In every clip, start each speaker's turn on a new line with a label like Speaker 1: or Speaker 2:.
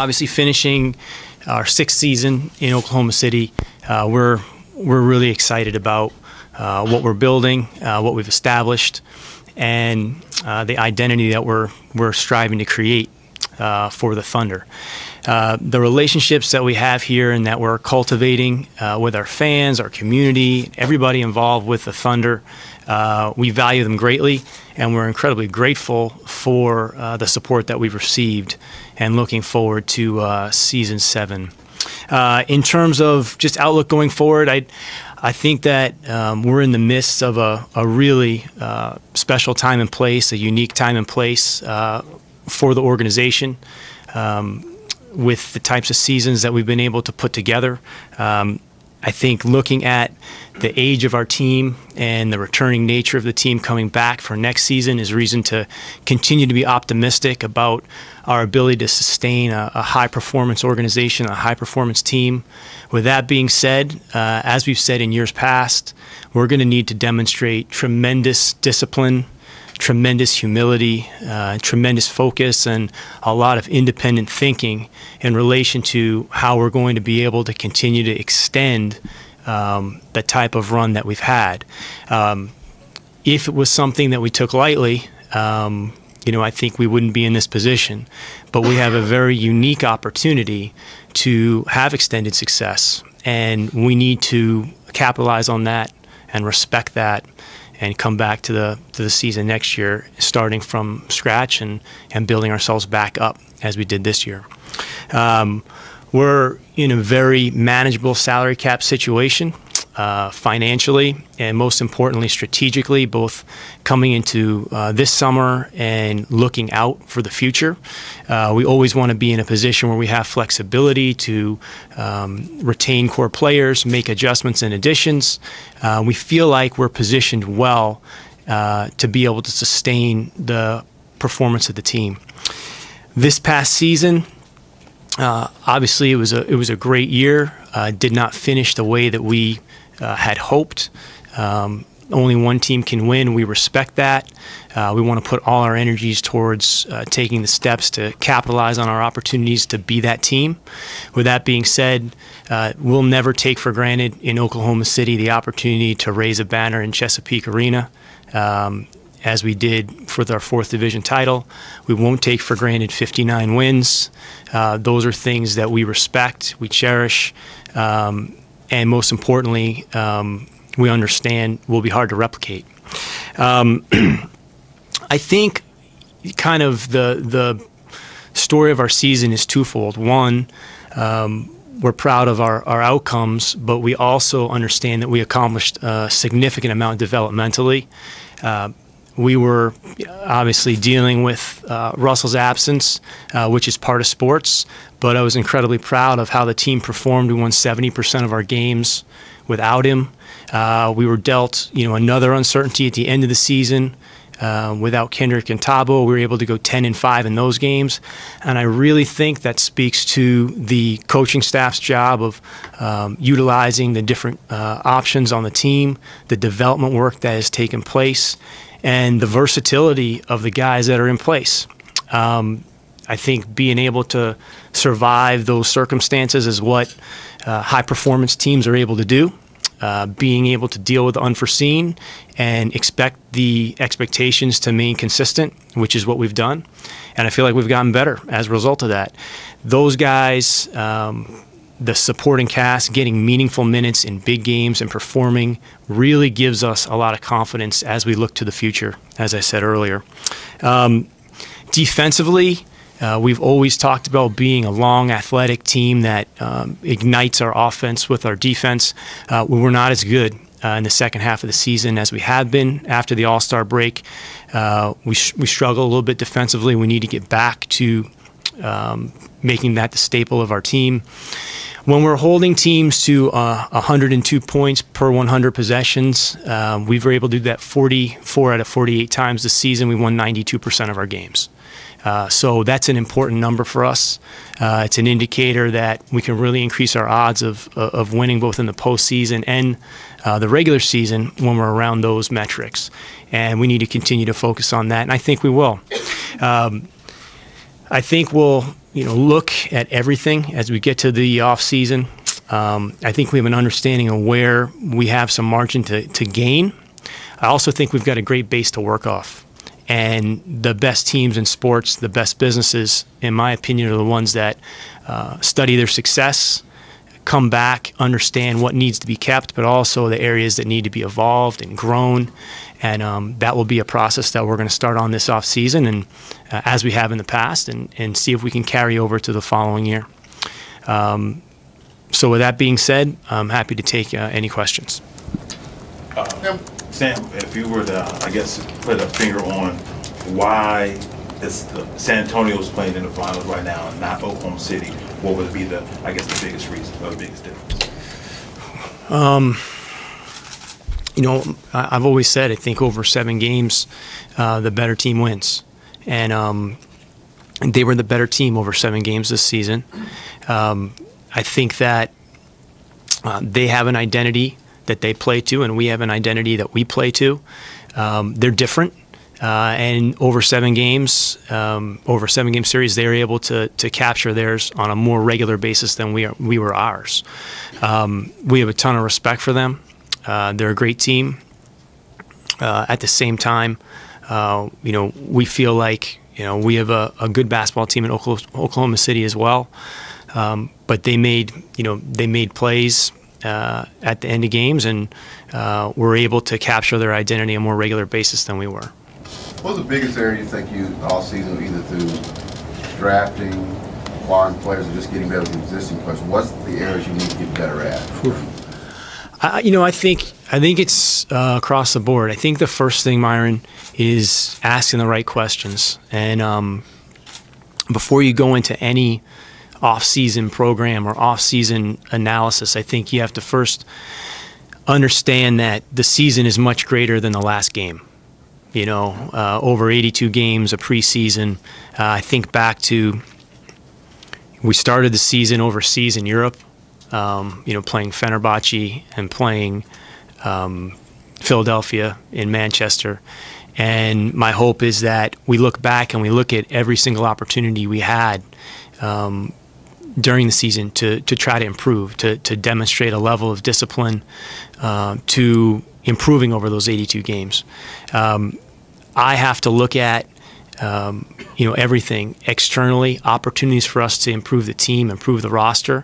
Speaker 1: obviously finishing our 6th season in Oklahoma City. We're really excited about what we're building, what we've established, and the identity that we're striving to create for the Thunder. The relationships that we have here and that we're cultivating with our fans, our community, everybody involved with the Thunder, we value them greatly, and we're incredibly grateful for the support that we've received, and looking forward to Season 7. In terms of just outlook going forward, I think that we're in the midst of a really special time and place, a unique time and place for the organization, with the types of seasons that we've been able to put together. I think looking at the age of our team and the returning nature of the team coming back for next season is reason to continue to be optimistic about our ability to sustain a high-performance organization, a high-performance team. With that being said, as we've said in years past, we're going to need to demonstrate tremendous discipline, tremendous humility, tremendous focus, and a lot of independent thinking in relation to how we're going to be able to continue to extend the type of run that we've had. If it was something that we took lightly, I think we wouldn't be in this position. But we have a very unique opportunity to have extended success, and we need to capitalize on that and respect that, and come back to the season next year starting from scratch and building ourselves back up as we did this year. We're in a very manageable salary cap situation financially, and most importantly strategically, both coming into this summer and looking out for the future. We always want to be in a position where we have flexibility to retain core players, make adjustments and additions. We feel like we're positioned well to be able to sustain the performance of the team. This past season, obviously it was a great year. Did not finish the way that we had hoped. Only one team can win. We respect that. We want to put all our energies towards taking the steps to capitalize on our opportunities to be that team. With that being said, we'll never take for granted in Oklahoma City the opportunity to raise a banner in Chesapeake Arena, as we did for our 4th division title. We won't take for granted 59 wins. Those are things that we respect, we cherish, and most importantly, we understand will be hard to replicate. I think kind of the story of our season is twofold. One, we're proud of our outcomes, but we also understand that we accomplished a significant amount developmentally. We were obviously dealing with Russell's absence, which is part of sports, but I was incredibly proud of how the team performed. We won 70% of our games without him. We were dealt, another uncertainty at the end of the season. Without Kendrick and Tabo, we were able to go 10-5 in those games, and I really think that speaks to the coaching staff's job of utilizing the different options on the team, the development work that has taken place, and the versatility of the guys that are in place. I think being able to survive those circumstances is what high-performance teams are able to do. Being able to deal with the unforeseen and expect the expectations to remain consistent, which is what we've done. And I feel like we've gotten better as a result of that. Those guys, the supporting cast, getting meaningful minutes in big games and performing really gives us a lot of confidence as we look to the future, as I said earlier. Defensively, we've always talked about being a long, athletic team that ignites our offense with our defense. We were not as good in the second half of the season as we had been after the All-Star break. We struggle a little bit defensively. We need to get back to making that the staple of our team. When we're holding teams to 102 points per 100 possessions, we were able to do that 44 out of 48 times this season. We won 92% of our games. So that's an important number for us. It's an indicator that we can really increase our odds of winning both in the postseason and the regular season when we're around those metrics. And we need to continue to focus on that, and I think we will. I think we'll look at everything as we get to the off season. I think we have an understanding of where we have some margin to gain. I also think we've got a great base to work off. And the best teams in sports, the best businesses, in my opinion, are the ones that study their success, come back, understand what needs to be kept, but also the areas that need to be evolved and grown. And that will be a process that we're going to start on this off season, and as we have in the past, and see if we can carry over to the following year. So with that being said, I'm happy to take any questions.
Speaker 2: Sam, if you were to, I guess, put a finger on why San Antonio's playing in the finals right now and not Oklahoma City, what would be the biggest reason or the biggest difference?
Speaker 1: I've always said I think over 7 games, the better team wins, and they were the better team over 7 games this season. I think that they have an identity that they play to, and we have an identity that we play to. They're different, and over 7 games, over a 7-game series, they were able to capture theirs on a more regular basis than we were ours. We have a ton of respect for them. They're a great team. At the same time, we feel like we have a good basketball team in Oklahoma City as well. But they made plays at the end of games, and were able to capture their identity on a more regular basis than we were.
Speaker 3: What's the biggest area you think all season, either through drafting, acquiring players, or just getting better with existing players? What's the areas you need to get better at?
Speaker 1: I think it's across the board. I think the first thing, Myron, is asking the right questions. And before you go into any off-season program or off-season analysis, I think you have to first understand that the season is much greater than the last game. Over 82 games, a preseason. I think back to we started the season overseas in Europe. Playing Fenerbahce and playing Philadelphia in Manchester. And my hope is that we look back and we look at every single opportunity we had during the season to try to improve, to demonstrate a level of discipline, to improving over those 82 games. I have to look at everything externally, opportunities for us to improve the team, improve the roster.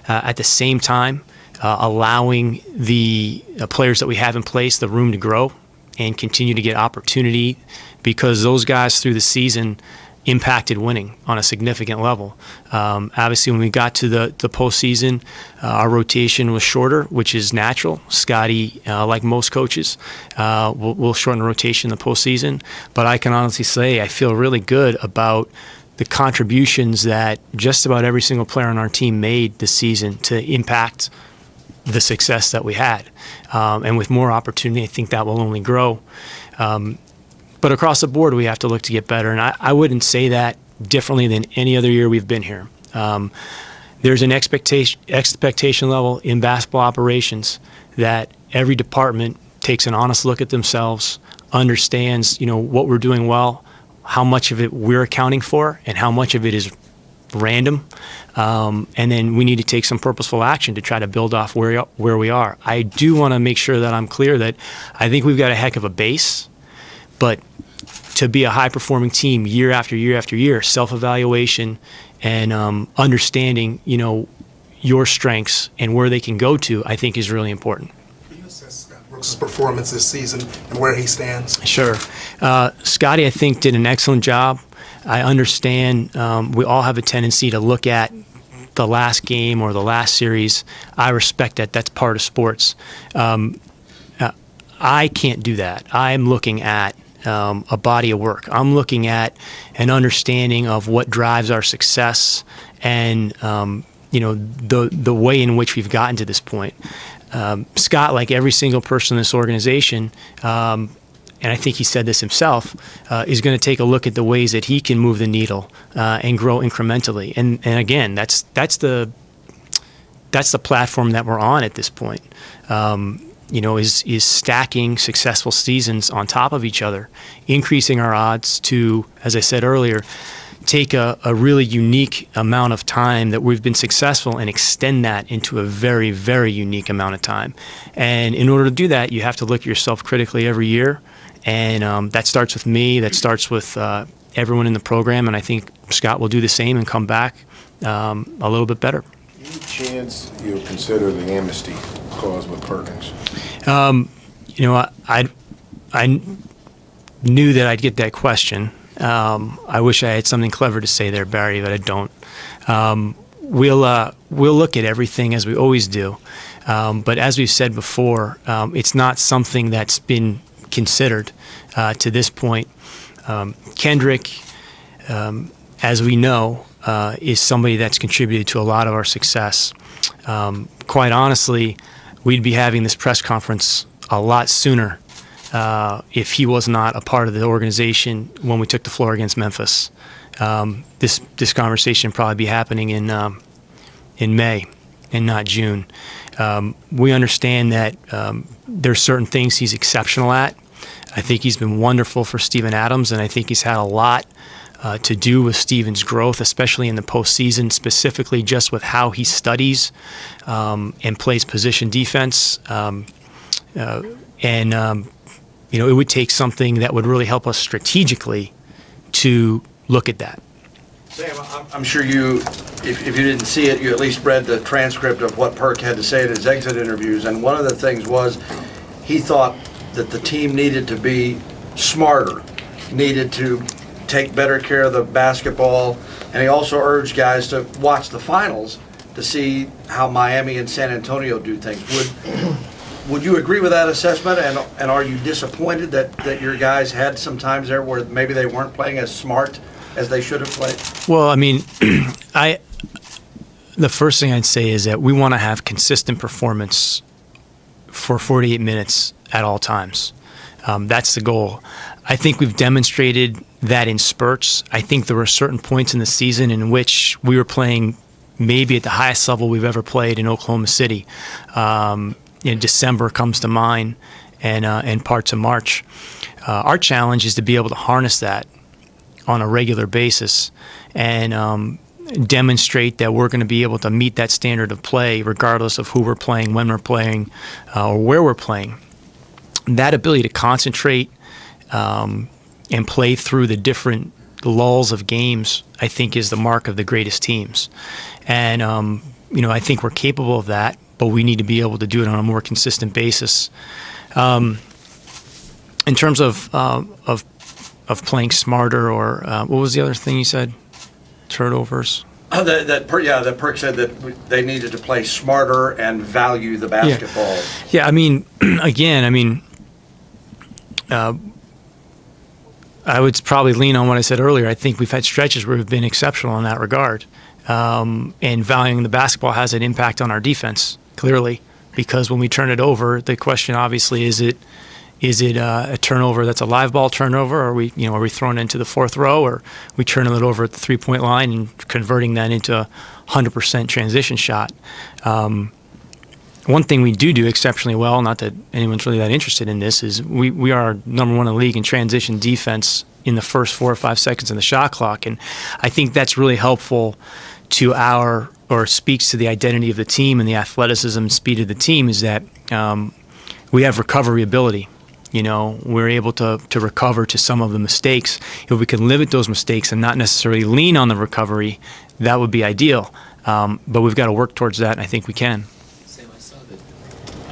Speaker 1: At the same time, allowing the players that we have in place the room to grow and continue to get opportunity, because those guys through the season impacted winning on a significant level. Obviously, when we got to the postseason, our rotation was shorter, which is natural. Scotty, like most coaches, will shorten the rotation in the postseason. But I can honestly say I feel really good about the contributions that just about every single player on our team made this season to impact the success that we had. And with more opportunity, I think that will only grow. But across the board, we have to look to get better. And I wouldn't say that differently than any other year we've been here. There's an expectation level in basketball operations that every department takes an honest look at themselves, understands what we're doing well, how much of it we're accounting for, and how much of it is random. And then we need to take some purposeful action to try to build off where we are. I do want to make sure that I'm clear that I think we've got a heck of a base. But to be a high-performing team year after year after year, self-evaluation and understanding, your strengths and where they can go to, I think is really important.
Speaker 4: Can you assess Scott Brooks' performance this season and where he stands?
Speaker 1: Sure. Scotty, I think, did an excellent job. I understand we all have a tendency to look at the last game or the last series. I respect that. That's part of sports. I can't do that. I'm looking at a body of work. I'm looking at an understanding of what drives our success and the way in which we've gotten to this point. Scott, like every single person in this organization, and I think he said this himself, is going to take a look at the ways that he can move the needle and grow incrementally. And again, that's the platform that we're on at this point. Is stacking successful seasons on top of each other, increasing our odds to, as I said earlier, take a really unique amount of time that we've been successful and extend that into a very, very unique amount of time. And in order to do that, you have to look at yourself critically every year. And that starts with me. That starts with everyone in the program. And I think Scott will do the same and come back a little bit better.
Speaker 5: Any chance you'll consider the amnesty clause with Perkins?
Speaker 1: I knew that I'd get that question. I wish I had something clever to say there, Barry, but I don't. We'll look at everything as we always do. But as we've said before, it's not something that's been considered to this point. Kendrick, as we know, is somebody that's contributed to a lot of our success. Quite honestly, we'd be having this press conference a lot sooner if he was not a part of the organization when we took the floor against Memphis. This conversation probably be happening in May and not June. We understand that there's certain things he's exceptional at. I think he's been wonderful for Steven Adams, and I think he's had a lot to do with Steven's growth, especially in the postseason, specifically just with how he studies and plays position defense. It would take something that would really help us strategically to look at that.
Speaker 6: Sam, I'm sure you, if you didn't see it, you at least read the transcript of what Perk had to say at his exit interviews, and one of the things was he thought that the team needed to be smarter, needed to take better care of the basketball, and he also urged guys to watch the finals to see how Miami and San Antonio do things. Would you agree with that assessment, and are you disappointed that your guys had some times there where maybe they weren't playing as smart as they should have played?
Speaker 1: Well, I mean, the first thing I'd say is that we want to have consistent performance for 48 minutes at all times. That's the goal. I think we've demonstrated that in spurts. I think there were certain points in the season in which we were playing maybe at the highest level we've ever played in Oklahoma City. December comes to mind, and parts of March. Our challenge is to be able to harness that on a regular basis and demonstrate that we're going to be able to meet that standard of play regardless of who we're playing, when we're playing, or where we're playing. That ability to concentrate and play through the different lulls of games, I think, is the mark of the greatest teams. And, I think we're capable of that, but we need to be able to do it on a more consistent basis. In terms of playing smarter, or what was the other thing you said? Turnovers.
Speaker 6: Perk said that they needed to play smarter and value the basketball.
Speaker 1: Yeah, I mean, again, I would probably lean on what I said earlier. I think we've had stretches where we've been exceptional in that regard. And valuing the basketball has an impact on our defense, clearly, because when we turn it over, the question obviously is it a turnover that's a live ball turnover, or are we throwing it into the fourth row, or we turning it over at the 3-point line and converting that into a 100% transition shot. One thing we do exceptionally well, not that anyone's really that interested in this, is we are number one in the league in transition defense in the first 4 or 5 seconds of the shot clock, and I think that's really helpful to speaks to the identity of the team and the athleticism and speed of the team, is that we have recovery ability. We're able to recover to some of the mistakes. If we can limit those mistakes and not necessarily lean on the recovery, that would be ideal. But we've got to work towards that, and I think we can.
Speaker 7: Sam, I saw that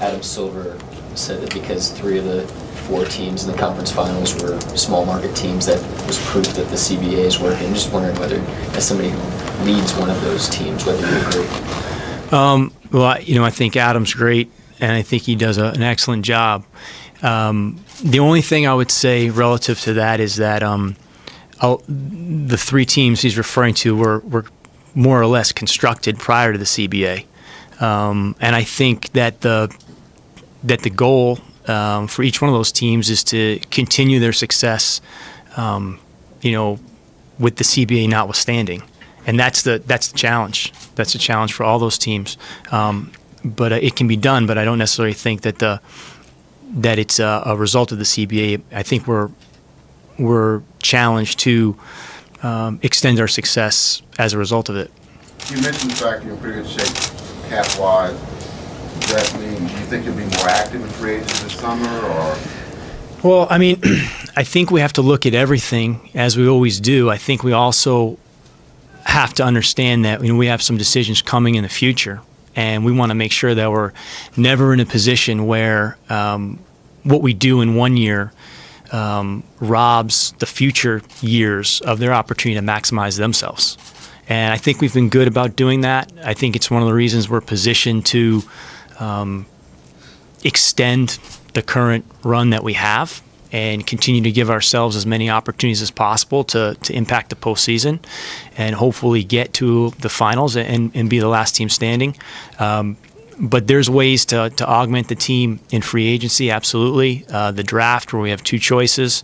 Speaker 7: Adam Silver said that because 3 of the 4 teams in the conference finals were small market teams, that was proof that the CBA is working. I'm just wondering whether, as somebody who leads one of those teams, whether you agree.
Speaker 1: Well, I think Adam's great, and I think he does an excellent job. The only thing I would say relative to that is that the 3 teams he's referring to were more or less constructed prior to the CBA, and I think that the goal for each one of those teams is to continue their success, with the CBA notwithstanding, and that's the challenge. That's the challenge for all those teams. But it can be done. But I don't necessarily think that it's a result of the CBA. I think we're challenged to extend our success as a result of it.
Speaker 3: You mentioned the fact you're in pretty good shape cap-wise. Does that mean, do you think you'll be more active in free agency this summer, or?
Speaker 1: Well, I mean, I think we have to look at everything as we always do. I think we also have to understand that we have some decisions coming in the future, and we want to make sure that we're never in a position where what we do in one year robs the future years of their opportunity to maximize themselves. And I think we've been good about doing that. I think it's one of the reasons we're positioned to extend the current run that we have and continue to give ourselves as many opportunities as possible to impact the postseason and hopefully get to the finals and be the last team standing. But there's ways to augment the team in free agency, absolutely. The draft, where we have two choices.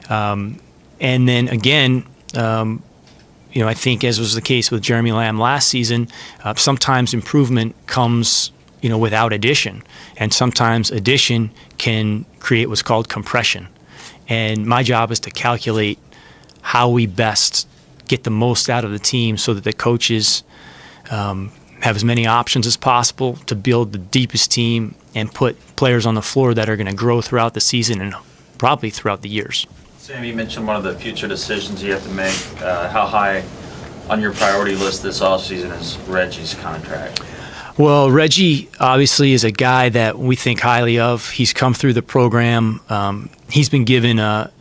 Speaker 1: And then again, I think as was the case with Jeremy Lamb last season, sometimes improvement comes without addition. And sometimes addition can create what's called compression. And my job is to calculate how we best get the most out of the team so that the coaches have as many options as possible to build the deepest team and put players on the floor that are going to grow throughout the season and probably throughout the years.
Speaker 8: Sam, you mentioned one of the future decisions you have to make. How high on your priority list this offseason is Reggie's contract?
Speaker 1: Well, Reggie obviously is a guy that we think highly of. He's come through the program. He's been given a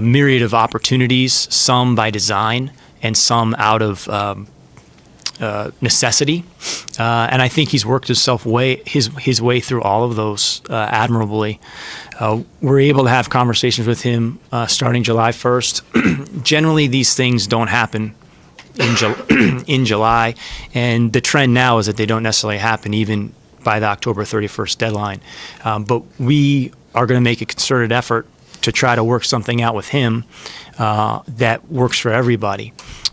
Speaker 1: myriad of opportunities, some by design and some out of necessity. And I think he's worked his way through all of those admirably. We're able to have conversations with him starting July 1st. Generally, these things don't happen in July, and the trend now is that they don't necessarily happen even by the October 31st deadline. But we are going to make a concerted effort to try to work something out with him that works for everybody.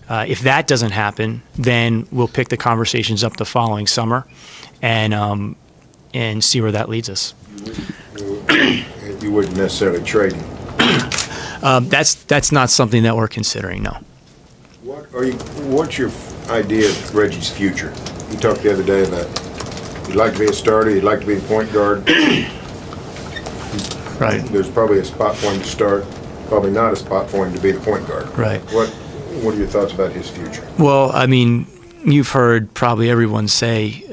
Speaker 1: If that doesn't happen, then we'll pick the conversations up the following summer and see where that leads us.
Speaker 5: You wouldn't necessarily trade him.
Speaker 1: That's not something that we're considering, no.
Speaker 5: What's your idea of Reggie's future? You talked the other day about he'd like to be a starter, he'd like to be a point guard.
Speaker 1: Right.
Speaker 5: There's probably a spot for him to start, probably not a spot for him to be the point guard.
Speaker 1: Right.
Speaker 5: What are your thoughts about his future?
Speaker 1: Well, I mean, you've heard probably everyone say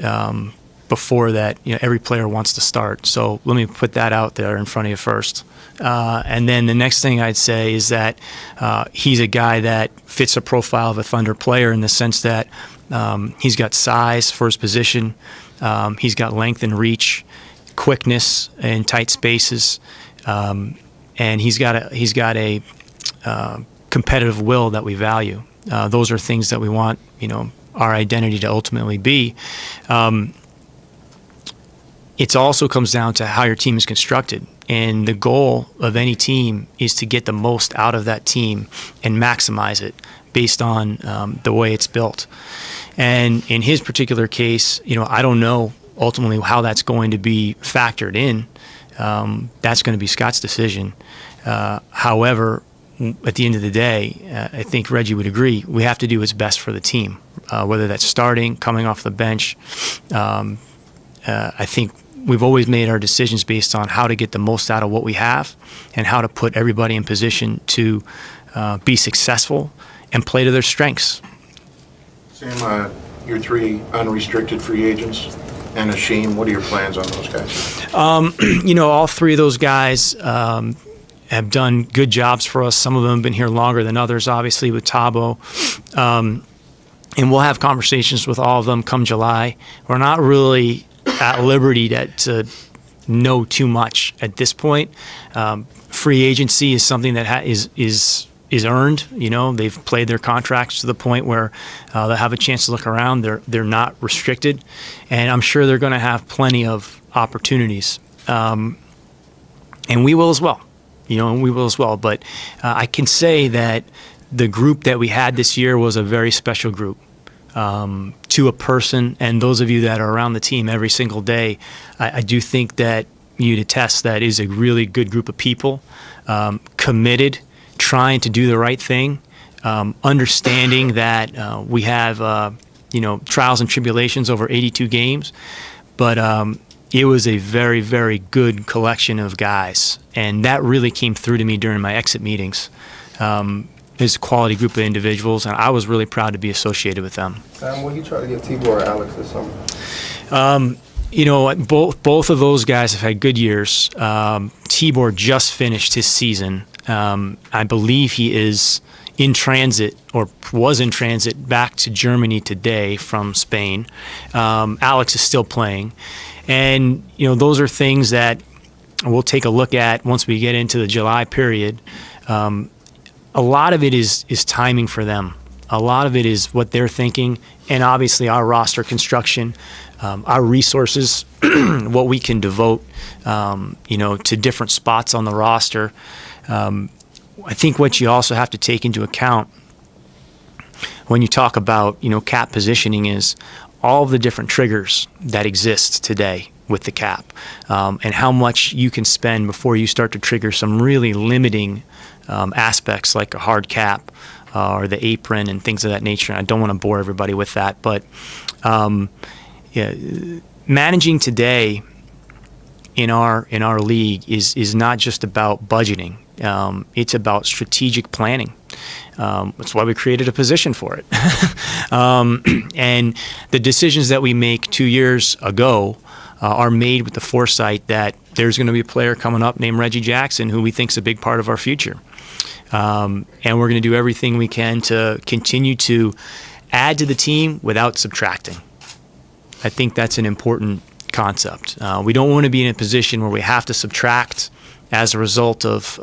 Speaker 1: before that every player wants to start. So let me put that out there in front of you first. And then the next thing I'd say is that he's a guy that fits a profile of a Thunder player in the sense that he's got size for his position, he's got length and reach, quickness in tight spaces, and he's got a competitive will that we value. Those are things that we want our identity to ultimately be. It also comes down to how your team is constructed. And the goal of any team is to get the most out of that team and maximize it based on the way it's built. And in his particular case, I don't know ultimately how that's going to be factored in. That's going to be Scott's decision. However, at the end of the day, I think Reggie would agree, we have to do what's best for the team, whether that's starting, coming off the bench. I think we've always made our decisions based on how to get the most out of what we have and how to put everybody in position to be successful and play to their strengths.
Speaker 5: Sam, your three unrestricted free agents and Hasheem, what are your plans on those guys?
Speaker 1: All three of those guys have done good jobs for us. Some of them have been here longer than others, obviously, with Tabo. And we'll have conversations with all of them come July. We're not really at liberty to know too much at this point. Free agency is something that is earned. They've played their contracts to the point where they'll have a chance to look around. They're not restricted, and I'm sure they're going to have plenty of opportunities, and we will as well. But I can say that the group that we had this year was a very special group. To a person, and those of you that are around the team every single day, I do think that you'd attest that is a really good group of people, committed, trying to do the right thing, understanding that we have trials and tribulations over 82 games, but it was a very, very good collection of guys, and that really came through to me during my exit meetings. It's a quality group of individuals, and I was really proud to be associated with them.
Speaker 9: Will you try to get Tibor or Alex this summer?
Speaker 1: Both of those guys have had good years. Tibor just finished his season. I believe he is in transit, or was in transit, back to Germany today from Spain. Alex is still playing. And, those are things that we'll take a look at once we get into the July period. A lot of it is timing for them. A lot of it is what they're thinking, and obviously our roster construction, our resources, what we can devote, to different spots on the roster. I think what you also have to take into account when you talk about, cap positioning is all of the different triggers that exist today with the cap, and how much you can spend before you start to trigger some really limiting aspects like a hard cap or the apron and things of that nature. And I don't want to bore everybody with that, but managing today in our league is not just about budgeting. It's about strategic planning. That's why we created a position for it. And the decisions that we make 2 years ago are made with the foresight that there's going to be a player coming up named Reggie Jackson who we think is a big part of our future. And we're going to do everything we can to continue to add to the team without subtracting. I think that's an important concept. We don't want to be in a position where we have to subtract as a result of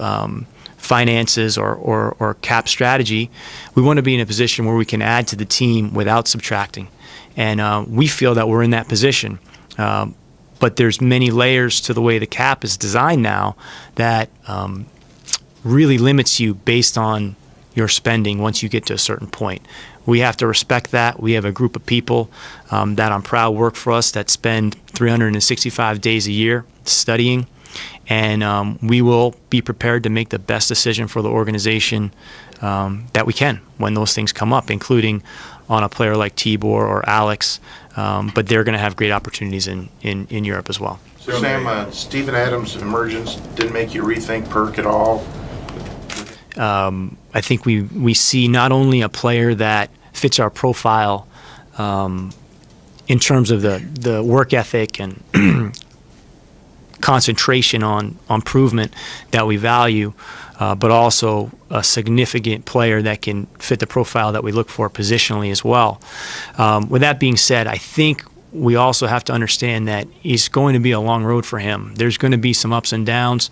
Speaker 1: finances or cap strategy. We want to be in a position where we can add to the team without subtracting. And we feel that we're in that position. But there's many layers to the way the cap is designed now that really limits you based on your spending once you get to a certain point. We have to respect that. We have a group of people that I'm proud work for us that spend 365 days a year studying, and we will be prepared to make the best decision for the organization that we can when those things come up, including on a player like Tibor or Alex, but they're going to have great opportunities in Europe as well.
Speaker 5: So Sam, Steven Adams' emergence didn't make you rethink Perk at all?
Speaker 1: I think we see not only a player that fits our profile in terms of the work ethic and concentration on improvement that we value, but also a significant player that can fit the profile that we look for positionally as well. With that being said, I think we also have to understand that it's going to be a long road for him. There's going to be some ups and downs.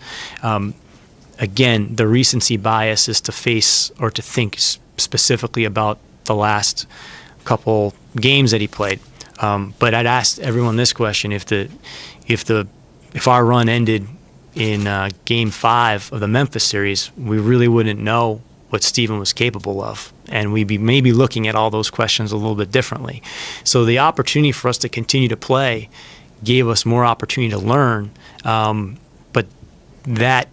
Speaker 1: Again, the recency bias is to face or to think specifically about the last couple games that he played. But I'd ask everyone this question: if our run ended in Game 5 of the Memphis series, we really wouldn't know what Steven was capable of, and we'd be maybe looking at all those questions a little bit differently. So the opportunity for us to continue to play gave us more opportunity to learn, but that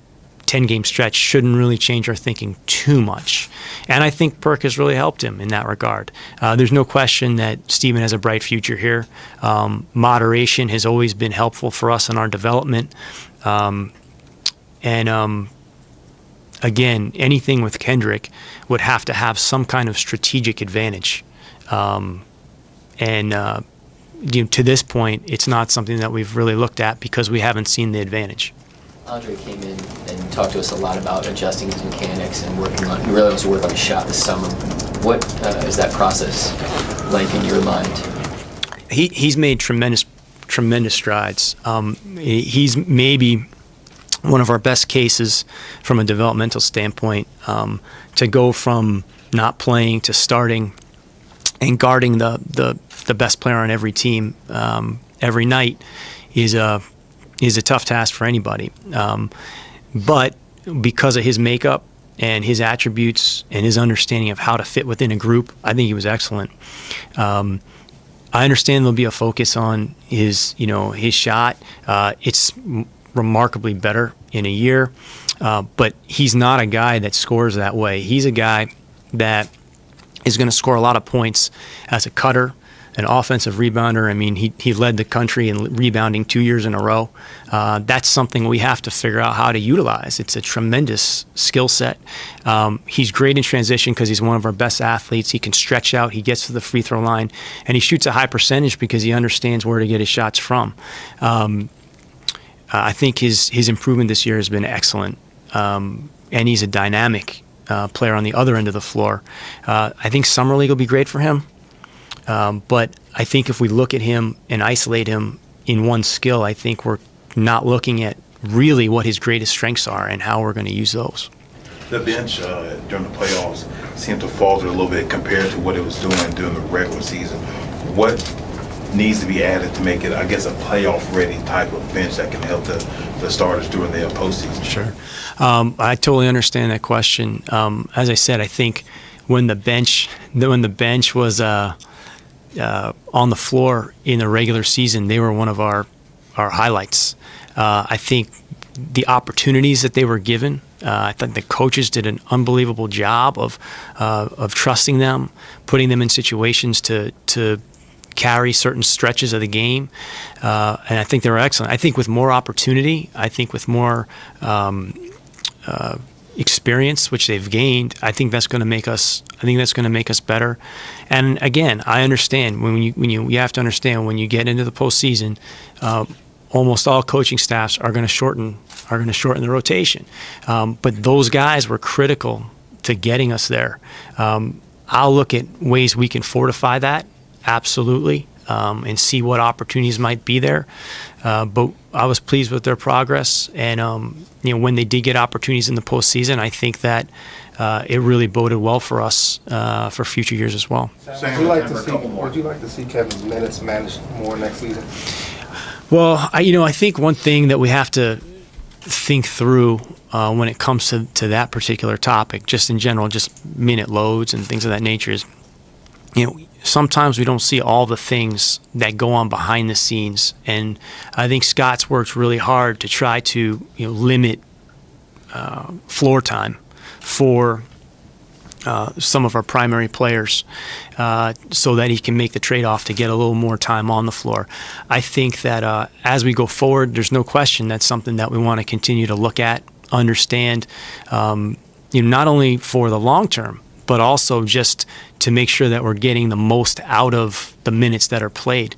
Speaker 1: 10-game stretch shouldn't really change our thinking too much. And I think Perk has really helped him in that regard. There's no question that Steven has a bright future here. Moderation has always been helpful for us in our development. Again, anything with Kendrick would have to have some kind of strategic advantage. To this point, it's not something that we've really looked at because we haven't seen the advantage.
Speaker 7: Andre came in and talked to us a lot about adjusting his mechanics and he really wants to work on his shot this summer. What is that process like in your mind?
Speaker 1: He's made tremendous strides. He's maybe one of our best cases from a developmental standpoint, to go from not playing to starting and guarding the best player on every team every night is a tough task for anybody. But because of his makeup and his attributes and his understanding of how to fit within a group, I think he was excellent. I understand there'll be a focus on his shot. It's remarkably better in a year, but he's not a guy that scores that way. He's a guy that is going to score a lot of points as a cutter, an offensive rebounder. I mean, he led the country in rebounding 2 years in a row. That's something we have to figure out how to utilize. It's a tremendous skill set. He's great in transition because he's one of our best athletes. He can stretch out. He gets to the free throw line, and he shoots a high percentage because he understands where to get his shots from. I think his improvement this year has been excellent, and he's a dynamic player on the other end of the floor. I think Summer League will be great for him. But I think if we look at him and isolate him in one skill, I think we're not looking at really what his greatest strengths are and how we're going to use those.
Speaker 2: The bench during the playoffs seemed to falter a little bit compared to what it was doing during the regular season. What needs to be added to make it, I guess, a playoff-ready type of bench that can help the starters during their postseason?
Speaker 1: Sure. I totally understand that question. As I said, I think when the bench was on the floor in the regular season, they were one of our highlights. I think the opportunities that they were given, I think the coaches did an unbelievable job of trusting them, putting them in situations to carry certain stretches of the game, and I think they were excellent. I think with more opportunity, I think with more experience, which they've gained, I think that's going to make us. I think that's going to make us better. And again, I understand when you have to understand when you get into the postseason, almost all coaching staffs are going to shorten the rotation. But those guys were critical to getting us there. I'll look at ways we can fortify that, absolutely, and see what opportunities might be there. But I was pleased with their progress, and when they did get opportunities in the postseason, I think that it really boded well for us for future years as well.
Speaker 9: Would you like to see Kevin's minutes managed more next season?
Speaker 1: Well, I think one thing that we have to think through when it comes to that particular topic, just in general, just minute loads and things of that nature, is sometimes we don't see all the things that go on behind the scenes, and I think Scott's worked really hard to try to limit floor time for some of our primary players so that he can make the trade-off to get a little more time on the floor. I think that as we go forward, there's no question that's something that we want to continue to look at, understand, not only for the long term, but also just to make sure that we're getting the most out of the minutes that are played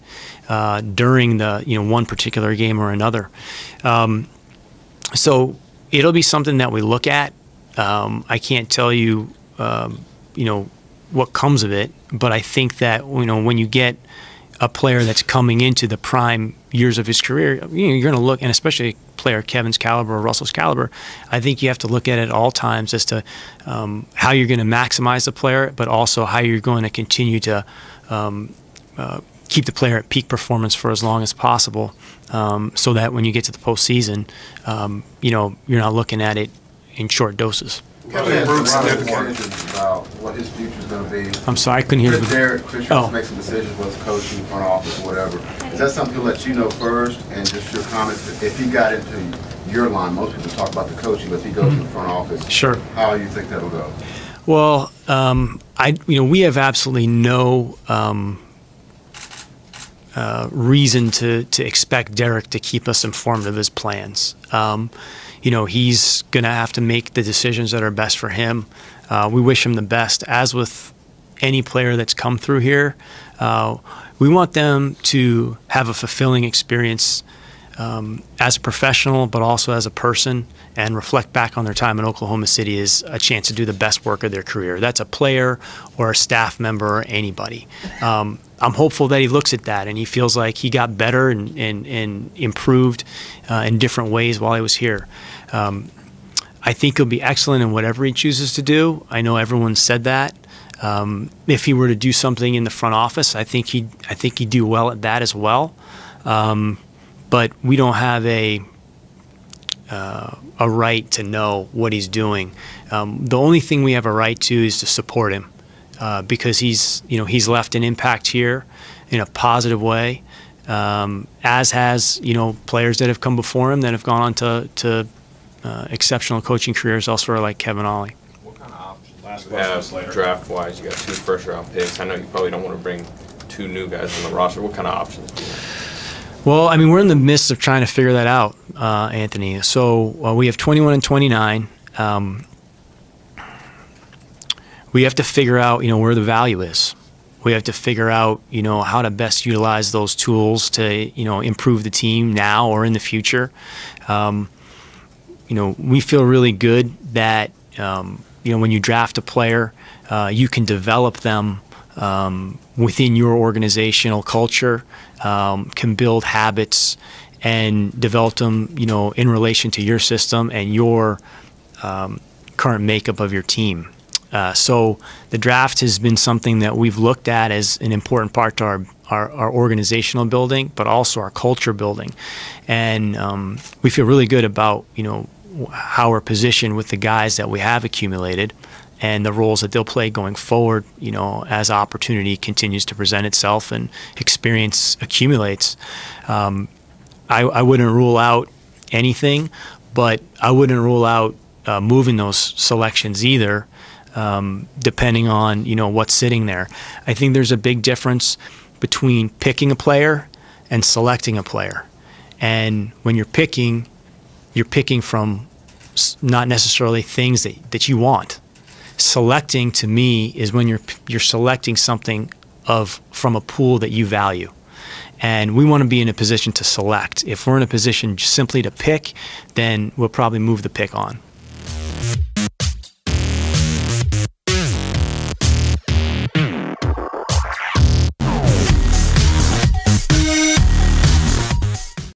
Speaker 1: during the one particular game or another. So it'll be something that we look at. I can't tell you, what comes of it, but I think that when you get a player that's coming into the prime years of his career, you're going to look, and especially a player Kevin's caliber or Russell's caliber, I think you have to look at it at all times as to how you're going to maximize the player, but also how you're going to continue to keep the player at peak performance for as long as possible, so that when you get to the postseason, you're not looking at it in short doses.
Speaker 3: Kevin Brooks about what his future is going to be.
Speaker 1: I'm sorry, I couldn't hear you.
Speaker 3: Chris tries to make some decisions with his coaching, front office, or whatever. Is that something he'll let you know first, and just your comments? If he got into your line, most people talk about the coaching, but if he goes to the front office,
Speaker 1: sure,
Speaker 3: how do you think that'll go?
Speaker 1: Well, we have absolutely no reason to expect Derek to keep us informed of his plans. He's going to have to make the decisions that are best for him. We wish him the best. As with any player that's come through here, we want them to have a fulfilling experience as a professional, but also as a person, and reflect back on their time in Oklahoma City as a chance to do the best work of their career. That's a player or a staff member or anybody. I'm hopeful that he looks at that and he feels like he got better and improved in different ways while he was here. I think he'll be excellent in whatever he chooses to do. I know everyone said that. If he were to do something in the front office, I think he'd do well at that as well. But we don't have a right to know what he's doing. The only thing we have a right to is to support him, because he's left an impact here in a positive way, as has players that have come before him that have gone on to exceptional coaching careers elsewhere, like Kevin Ollie.
Speaker 5: What kind of options,
Speaker 2: Last
Speaker 10: you
Speaker 2: question,
Speaker 10: have
Speaker 2: Ms. Slater.
Speaker 10: draft-wise, you got 2 first-round picks. I know you probably don't want to bring 2 new guys on the roster. What kind of options do you have?
Speaker 1: Well, I mean, we're in the midst of trying to figure that out, Anthony. So we have 21 and 29. We have to figure out, where the value is. We have to figure out, how to best utilize those tools to, improve the team now or in the future. We feel really good that, when you draft a player, you can develop them within your organizational culture, can build habits and develop them, in relation to your system and your current makeup of your team. So the draft has been something that we've looked at as an important part to our organizational building, but also our culture building. And we feel really good about, how we're positioned with the guys that we have accumulated and the roles that they'll play going forward, as opportunity continues to present itself and experience accumulates. I wouldn't rule out anything, but I wouldn't rule out moving those selections either, depending on, what's sitting there. I think there's a big difference between picking a player and selecting a player. And when you're picking from not necessarily things that you want. Selecting, to me, is when you're selecting something from a pool that you value. And we want to be in a position to select. If we're in a position simply to pick, then we'll probably move the pick on.